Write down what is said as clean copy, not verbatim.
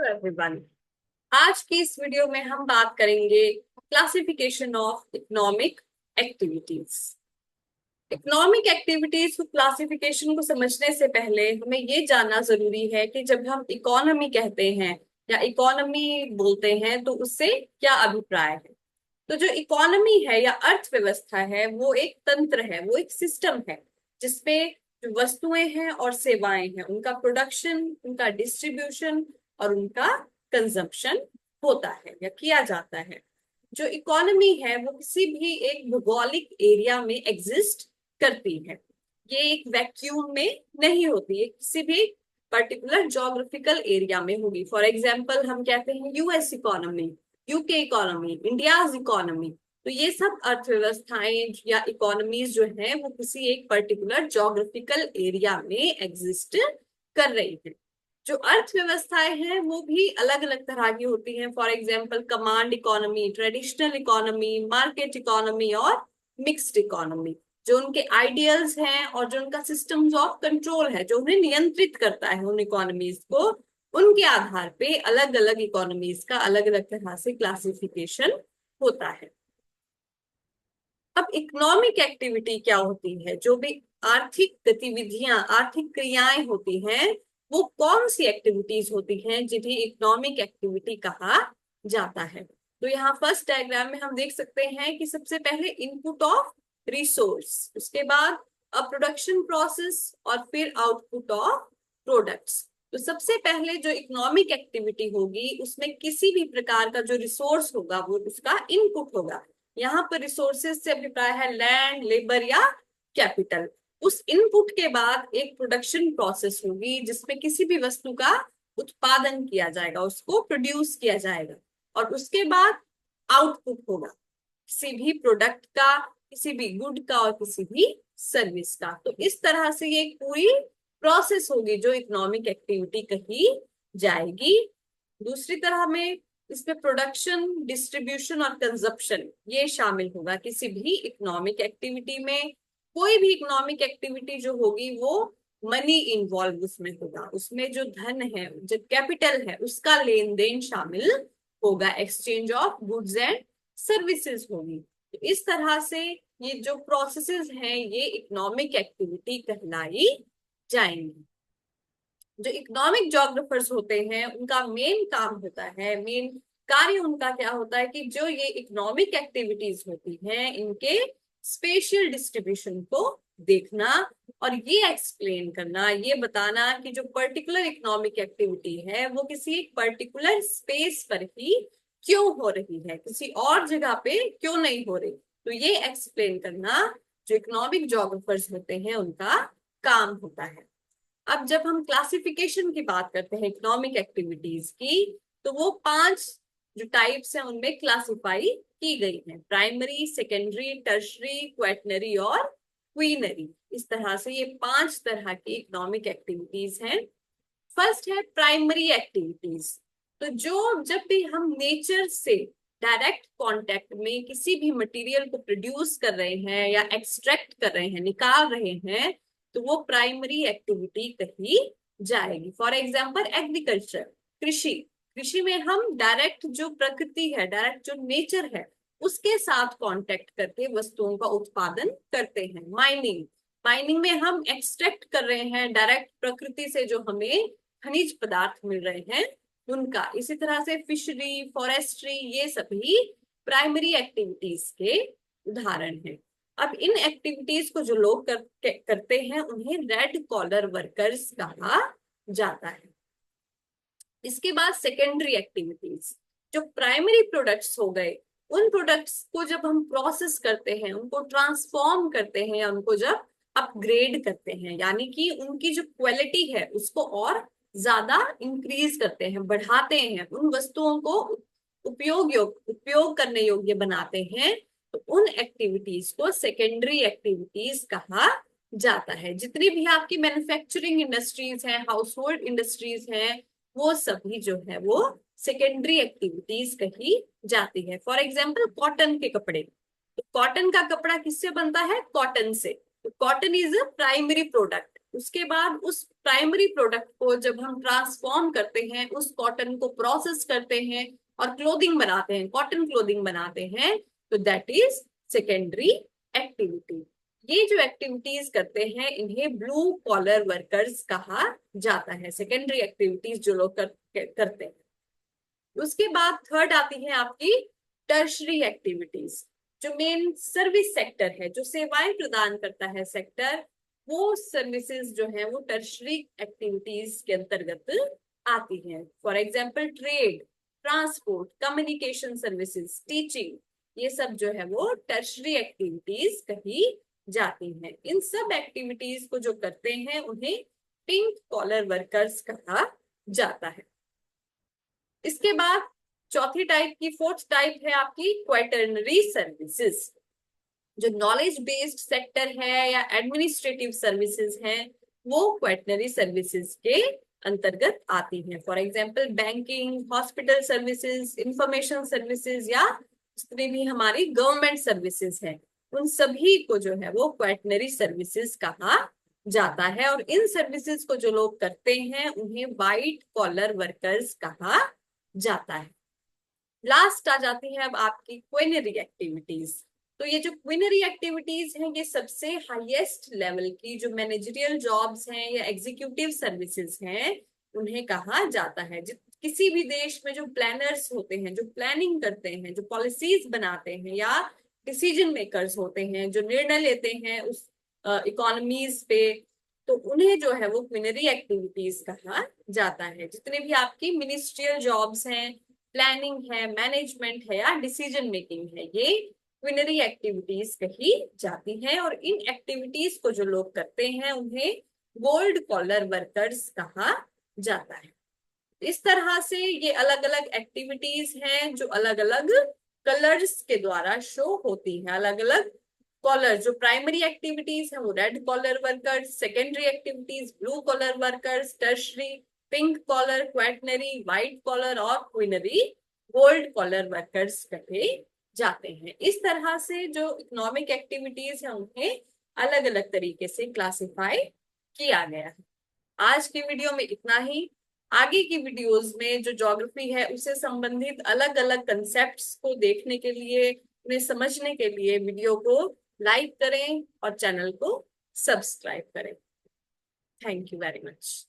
Hello everyone. आज की इस वीडियो में हम बात करेंगे classification of economic activities. Economic activities को क्लासिफिकेशन को समझने से पहले हमें ये जानना जरूरी है कि जब हम इकोनॉमी कहते हैं या इकोनॉमी बोलते हैं तो उससे क्या अभिप्राय है। तो जो इकोनॉमी है या अर्थव्यवस्था है वो एक तंत्र है, वो एक सिस्टम है जिसपे जो वस्तुएं हैं और सेवाएं हैं उनका प्रोडक्शन, उनका डिस्ट्रीब्यूशन और उनका कंजम्पशन होता है या किया जाता है। जो इकोनॉमी है वो किसी भी एक भौगोलिक एरिया में एग्जिस्ट करती है। ये एक वैक्यूम में नहीं होती है, किसी भी पर्टिकुलर जोग्राफिकल एरिया में होगी। फॉर एग्जाम्पल हम कहते हैं US economy, UK economy, India's economy. तो ये सब अर्थव्यवस्थाएं या इकोनॉमीज जो है वो किसी एक पर्टिकुलर जोग्राफिकल एरिया में एग्जिस्ट कर रही है। जो अर्थव्यवस्थाएं हैं वो भी अलग अलग तरह की होती हैं। For example command economy, traditional economy, market economy और मिक्स्ड इकोनॉमी। जो उनके आइडियल्स हैं और जो उनका सिस्टम्स ऑफ कंट्रोल है जो उन्हें नियंत्रित करता है उन इकोनॉमीज को, उनके आधार पे अलग अलग इकोनॉमीज का अलग अलग तरह से क्लासिफिकेशन होता है। अब इकोनॉमिक एक्टिविटी क्या होती है? जो भी आर्थिक गतिविधियां, आर्थिक क्रियाएं होती हैं वो कौन सी एक्टिविटीज होती हैं जिन्हें इकोनॉमिक एक्टिविटी कहा जाता है। तो यहाँ फर्स्ट डायग्राम में हम देख सकते हैं कि सबसे पहले इनपुट ऑफ रिसोर्स, उसके बाद अ प्रोडक्शन प्रोसेस और फिर आउटपुट ऑफ प्रोडक्ट्स। तो सबसे पहले जो इकोनॉमिक एक्टिविटी होगी उसमें किसी भी प्रकार का जो रिसोर्स होगा वो उसका इनपुट होगा। यहाँ पर रिसोर्सेज से अभिप्राय है लैंड, लेबर या कैपिटल। उस इनपुट के बाद एक प्रोडक्शन प्रोसेस होगी जिसमें किसी भी वस्तु का उत्पादन किया जाएगा, उसको प्रोड्यूस किया जाएगा। और उसके बाद आउटपुट होगा किसी भी प्रोडक्ट का, किसी भी गुड का और किसी भी सर्विस का। तो इस तरह से ये एक पूरी प्रोसेस होगी जो इकोनॉमिक एक्टिविटी कही जाएगी। दूसरी तरह में इसमें प्रोडक्शन, डिस्ट्रीब्यूशन और कंजप्शन ये शामिल होगा। किसी भी इकोनॉमिक एक्टिविटी में, कोई भी इकोनॉमिक एक्टिविटी जो होगी वो मनी इन्वॉल्व उसमें होगा, उसमें जो धन है, जो कैपिटल है उसका लेन देन शामिल होगा, exchange of goods and services होगी। तो इस तरह से ये जो प्रोसेसेस हैं ये इकोनॉमिक एक्टिविटी कहलाई जाएंगी। जो इकोनॉमिक जोग्राफर्स होते हैं उनका मेन काम होता है, मेन कार्य उनका क्या होता है कि जो ये इकोनॉमिक एक्टिविटीज होती हैं इनके स्पेशियल डिस्ट्रीब्यूशन को देखना और ये एक्सप्लेन करना, ये बताना कि जो पर्टिकुलर इकोनॉमिक एक्टिविटी है वो किसी एक पर्टिकुलर स्पेस पर ही क्यों हो रही है, किसी और जगह पे क्यों नहीं हो रही। तो ये एक्सप्लेन करना जो इकोनॉमिक जोग्राफर्स होते हैं उनका काम होता है। अब जब हम क्लासिफिकेशन की बात करते हैं इकोनॉमिक एक्टिविटीज की, तो वो 5 जो टाइप्स हैं उनमें क्लासिफाई की गई है। प्राइमरी, सेकेंडरी, टर्शरी, क्वेटनरी और क्वीनरी। इस तरह से ये 5 तरह की इकोनॉमिक एक्टिविटीज हैं। फर्स्ट है प्राइमरी एक्टिविटीज। तो जो जब भी हम नेचर से डायरेक्ट कांटेक्ट में किसी भी मटेरियल को प्रोड्यूस कर रहे हैं या एक्सट्रैक्ट कर रहे हैं, निकाल रहे हैं, तो वो प्राइमरी एक्टिविटी कही जाएगी। फॉर एग्जाम्पल एग्रीकल्चर, कृषि। कृषि में हम डायरेक्ट जो प्रकृति है, डायरेक्ट जो नेचर है उसके साथ कांटेक्ट करके वस्तुओं का उत्पादन करते हैं। माइनिंग, माइनिंग में हम एक्सट्रैक्ट कर रहे हैं डायरेक्ट प्रकृति से जो हमें खनिज पदार्थ मिल रहे हैं उनका। इसी तरह से फिशरी, फॉरेस्ट्री, ये सभी प्राइमरी एक्टिविटीज के उदाहरण हैं। अब इन एक्टिविटीज को जो लोग करते हैं उन्हें रेड कॉलर वर्कर्स कहा जाता है। इसके बाद सेकेंडरी एक्टिविटीज, जो प्राइमरी प्रोडक्ट्स हो गए, उन प्रोडक्ट्स को जब हम प्रोसेस करते हैं, उनको ट्रांसफॉर्म करते हैं या उनको जब अपग्रेड करते हैं, यानी कि उनकी जो क्वालिटी है उसको और ज्यादा इंक्रीज करते हैं, बढ़ाते हैं, उन वस्तुओं को उपयोग करने योग्य बनाते हैं, तो उन एक्टिविटीज को सेकेंडरी एक्टिविटीज कहा जाता है। जितनी भी आपकी मैन्युफैक्चरिंग इंडस्ट्रीज हैं, हाउस होल्ड इंडस्ट्रीज हैं, वो सभी जो है वो सेकेंडरी एक्टिविटीज कही जाती है। फॉर एग्जाम्पल कॉटन के कपड़े, तो कॉटन का कपड़ा किससे बनता है? कॉटन से। तो cotton is a primary product. उसके बाद उस प्राइमरी प्रोडक्ट को जब हम ट्रांसफॉर्म करते हैं, उस कॉटन को प्रोसेस करते हैं और क्लोथिंग बनाते हैं, कॉटन क्लोथिंग बनाते हैं, तो दैट इज सेकेंडरी एक्टिविटी। ये जो एक्टिविटीज करते हैं इन्हें ब्लू कॉलर वर्कर्स कहा जाता है, सेकेंडरी एक्टिविटीज जो लोग करते हैं। उसके बाद थर्ड आती है आपकी टर्शरी एक्टिविटीज। जो मेन सर्विस सेक्टर है, जो सेवाएं प्रदान करता है सेक्टर, वो सर्विसेज जो है वो टर्शरी एक्टिविटीज के अंतर्गत आती हैं। For example trade, transport, communication services, teaching, ये सब जो है वो टर्शरी एक्टिविटीज कही जाती हैं। इन सब एक्टिविटीज को जो करते हैं उन्हें पिंक कॉलर वर्कर्स कहा जाता है। इसके बाद चौथी टाइप की, फोर्थ टाइप है आपकी क्वेटरनरी सर्विसेज। जो नॉलेज बेस्ड सेक्टर है या एडमिनिस्ट्रेटिव सर्विसेज हैं, वो क्वेटरनरी सर्विसेज के अंतर्गत आती हैं। For example banking, hospital services, information services या जितनी भी हमारी गवर्नमेंट सर्विसेज हैं, उन सभी को जो है वो क्वेटरनरी सर्विसेज कहा जाता है। और इन सर्विसेज को जो लोग करते हैं उन्हें व्हाइट कॉलर वर्कर्स कहा जाता है। लास्ट आ जाती है अब आपकी क्विनरी एक्टिविटीज। तो ये जो क्विनरी एक्टिविटीज हैं, ये सबसे हाईएस्ट लेवल की जो मैनेजरियल जॉब्स हैं या एग्जीक्यूटिव सर्विसेज हैं, उन्हें कहा जाता है। किसी भी देश में जो प्लानर्स होते हैं, जो प्लानिंग करते हैं, जो पॉलिसीज बनाते हैं या डिसीजन मेकर्स होते हैं, जो निर्णय लेते हैं उस इकोनॉमीज पे, तो उन्हें जो है वो क्विनरी एक्टिविटीज कहा जाता है। जितने भी आपकी मिनिस्ट्रियल जॉब्स हैं, प्लानिंग है, मैनेजमेंट है या डिसीजन मेकिंग है, ये क्विनरी एक्टिविटीज कही जाती हैं। और इन एक्टिविटीज को जो लोग करते हैं उन्हें गोल्ड कॉलर वर्कर्स कहा जाता है। इस तरह से ये अलग अलग एक्टिविटीज हैं जो अलग अलग कलर्स के द्वारा शो होती हैं। अलग अलग कॉलर, जो प्राइमरी एक्टिविटीज है वो red collar workers, secondary activities blue collar workers, tertiary pink collar, quaternary white collar और क्विनरी गोल्ड कॉलर वर्कर्स कहे जाते हैं। इस तरह से जो इकोनॉमिक एक्टिविटीज है उन्हें अलग अलग तरीके से क्लासिफाई किया गया है। आज की वीडियो में इतना ही। आगे की वीडियोस में जो ज्योग्राफी है उससे संबंधित अलग अलग कंसेप्ट्स को देखने के लिए, उन्हें समझने के लिए वीडियो को लाइक करें और चैनल को सब्सक्राइब करें। Thank you very much.